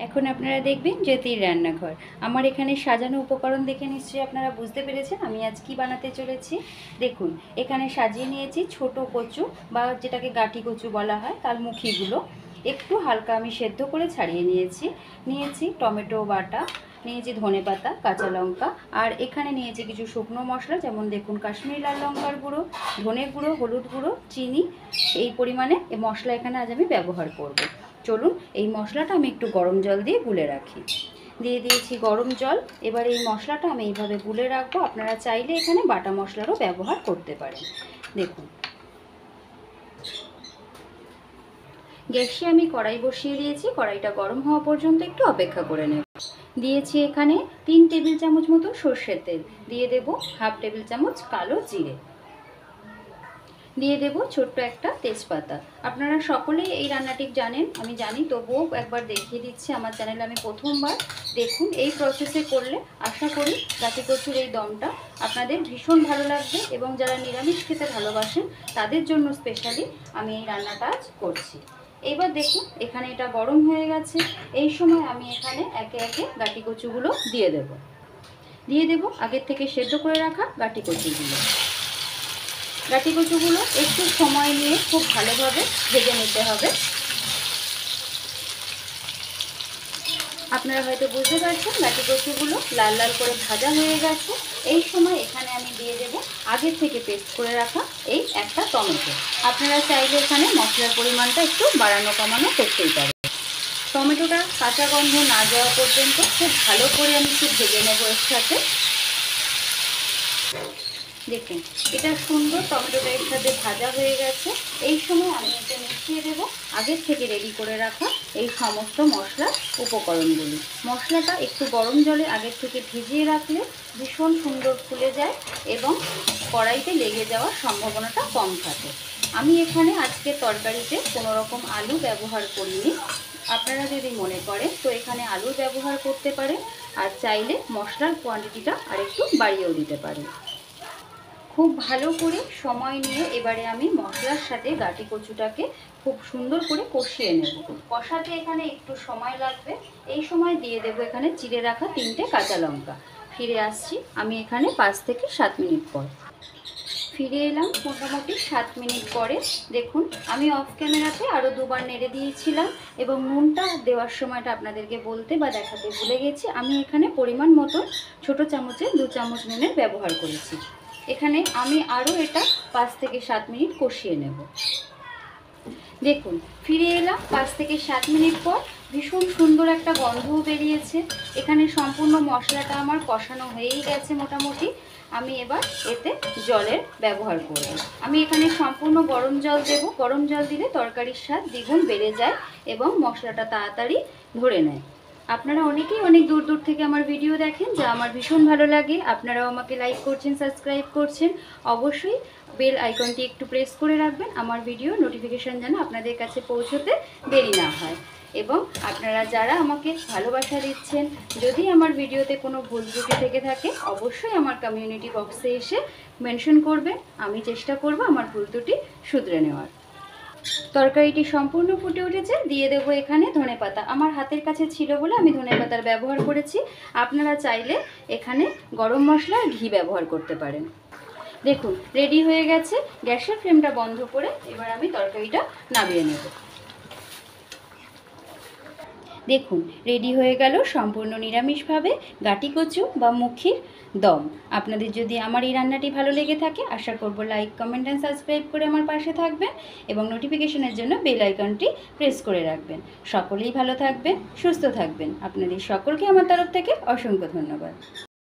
এখন আপনারা দেখবেন জ্যোতির রান্নাঘর। আমার এখানে সাজানো উপকরণ দেখে নিশ্চয়ই আপনারা বুঝতে পেরেছেন আমি আজ কি বানাতে চলেছি। দেখুন, এখানে সাজিয়ে নিয়েছি ছোট কচু বা যেটাকে গাঁটি কচু বলা হয়, তার মুখিগুলো একটু হালকা আমি সেদ্ধ করে ছাড়িয়ে নিয়েছি টমেটো বাটা, নিয়েছি ধনেপাতা, কাঁচা লঙ্কা, আর এখানে নিয়েছি কিছু শুকনো মশলা, যেমন দেখুন কাশ্মীরি লাল লঙ্কার গুঁড়ো, ধনে গুঁড়ো, হলুদ গুঁড়ো, চিনি। এই পরিমাণে এই মশলা এখানে আজ আমি ব্যবহার করব। চলুন এই মশলাটা আমি একটু গরম জল দিয়ে গুলে রাখি। দিয়ে দিয়েছি গরম জল। এবার এই মশলাটা আমি এইভাবে গুলে রাখবো। আপনারা চাইলে এখানে বাটা মশলারও ব্যবহার করতে পারেন। দেখুন, গ্যাসে আমি কড়াই বসিয়ে দিয়েছি। কড়াইটা গরম হওয়া পর্যন্ত একটু অপেক্ষা করে নেব। দিয়েছি এখানে 3 টেবিল চামচ মতো সর্ষের তেল, দিয়ে দেব হাফ টেবিল চামচ কালো জিরে, দিয়ে দেব ছোট্ট একটা তেজপাতা। আপনারা সকলেই এই রান্নাটি জানেন, আমি জানি, তবুও একবার দেখিয়ে দিচ্ছি। আমার চ্যানেলে আমি প্রথমবার। দেখুন, এই প্রসেসে করলে আশা করি গাঁটি কচুর এই দমটা আপনাদের ভীষণ ভালো লাগবে, এবং যারা নিরামিষ খেতে ভালোবাসেন তাদের জন্য স্পেশালি আমি এই রান্নাটা আজ করছি। এইবার দেখুন, এখানে এটা গরম হয়ে গেছে। এই সময় আমি এখানে একে একে গাঁটি কচুগুলো দিয়ে দেব আগের থেকে সেদ্ধ করে রাখা গাঁটি কচুগুলো। গাঁটি কচুগুলো একটু সময় নিয়ে খুব ভালোভাবে ভেজে নিতে হবে। আপনারা হয়তো বুঝতে পারছেন গাঁটি কচুগুলো লাল লাল করে ভাজা হয়ে গেছে। এই সময় এখানে আমি দিয়ে দেব আগের থেকে পেস্ট করে রাখা এই একটা টমেটো। আপনারা চাইলে এখানে মশলার পরিমাণটা একটু বাড়ানো কমানো করতেই পারেন। টমেটোটা কাঁচা গন্ধ না যাওয়া পর্যন্ত খুব ভালো করে আমি একটু ভেজে নেব এর সাথে। দেখুন, এটা সুন্দর টমেটোটা এর সাথে ভাজা হয়ে গেছে। এই সময় আমি এতে মিশিয়ে দেব আগের থেকে রেডি করে রাখা এই সমস্ত মশলার উপকরণগুলি। মশলাটা একটু গরম জলে আগের থেকে ভিজিয়ে রাখলে ভীষণ সুন্দর ফুলে যায় এবং কড়াইতে লেগে যাওয়ার সম্ভাবনাটা কম থাকে। আমি এখানে আজকে তরকারিতে কোনো রকম আলু ব্যবহার করিনি। আপনারা যদি মনে করেন তো এখানে আলু ব্যবহার করতে পারেন, আর চাইলে মশলার কোয়ান্টিটিটা আরেকটু বাড়িয়েও দিতে পারেন। খুব ভালো করে সময় নিয়ে এবারে আমি মশলার সাথে গাঁটি কচুটাকে খুব সুন্দর করে কষিয়ে নেব। কষাতে এখানে একটু সময় লাগবে। এই সময় দিয়ে দেব এখানে চিড়ে রাখা 3টে কাঁচা লঙ্কা। ফিরে আসছি আমি এখানে 5 থেকে 7 মিনিট পর। ফিরে এলাম মোটামুটি 7 মিনিট পরে। দেখুন, আমি অফ ক্যামেরাতে আরও দুবার নেড়ে দিয়েছিলাম, এবং নুনটা দেওয়ার সময়টা আপনাদেরকে বলতে বা দেখাতে ভুলে গেছি। আমি এখানে পরিমাণ মতো ছোটো চামচে 2 চামচ নুনের ব্যবহার করেছি। এখানে আমি আরও এটা 5 থেকে 7 মিনিট কষিয়ে নেব। দেখুন, ফিরে এলাম 5 থেকে 7 মিনিট পর। ভীষণ সুন্দর একটা গন্ধও বেরিয়েছে। এখানে সম্পূর্ণ মশলাটা আমার কষানো হয়েই গেছে মোটামুটি। আমি এবার এতে জলের ব্যবহার করব। আমি এখানে সম্পূর্ণ গরম জল দেব। গরম জল দিলে তরকারির স্বাদ দ্বিগুণ বেড়ে যায় এবং মশলাটা তাড়াতাড়ি ধরে নেয়। আপনারা অনেকেই অনেক দূর দূর থেকে আমার ভিডিও দেখেন, যা আমার ভীষণ ভালো লাগে। আপনারাও আমাকে লাইক করছেন, সাবস্ক্রাইব করছেন। অবশ্যই বেল আইকনটি একটু প্রেস করে রাখবেন, আমার ভিডিও নোটিফিকেশান যেন আপনাদের কাছে পৌঁছতে দেরি না হয়। এবং আপনারা যারা আমাকে ভালোবাসা দিচ্ছেন, যদি আমার ভিডিওতে কোনো ভুল ত্রুটি থেকে থাকে অবশ্যই আমার কমিউনিটি বক্সে এসে মেনশন করবেন। আমি চেষ্টা করব আমার ভুল ত্রুটি শুধরে নেওয়ার। তরকারিটি সম্পূর্ণ ফুটে উঠেছে। দিয়ে দেবো এখানে ধনেপাতা। আমার হাতের কাছে ছিল বলে আমি ধনেপাতার ব্যবহার করেছি। আপনারা চাইলে এখানে গরম মশলা আর ঘি ব্যবহার করতে পারেন। দেখুন, রেডি হয়ে গেছে। গ্যাসের ফ্লেমটা বন্ধ করে এবার আমি তরকারিটা নামিয়ে নেব। দেখুন, রেডি হয়ে গেল সম্পূর্ণ নিরামিষভাবে গাঁটি কচু বা মুখির দম। আপনাদের যদি আমার এই রান্নাটি ভালো লেগে থাকে, আশা করব লাইক, কমেন্ট অ্যান্ড সাবস্ক্রাইব করে আমার পাশে থাকবেন, এবং নোটিফিকেশনের জন্য বেল আইকনটি প্রেস করে রাখবেন। সকলেই ভালো থাকবেন, সুস্থ থাকবেন। আপনাদের সকলকে আমার তরফ থেকে অসংখ্য ধন্যবাদ।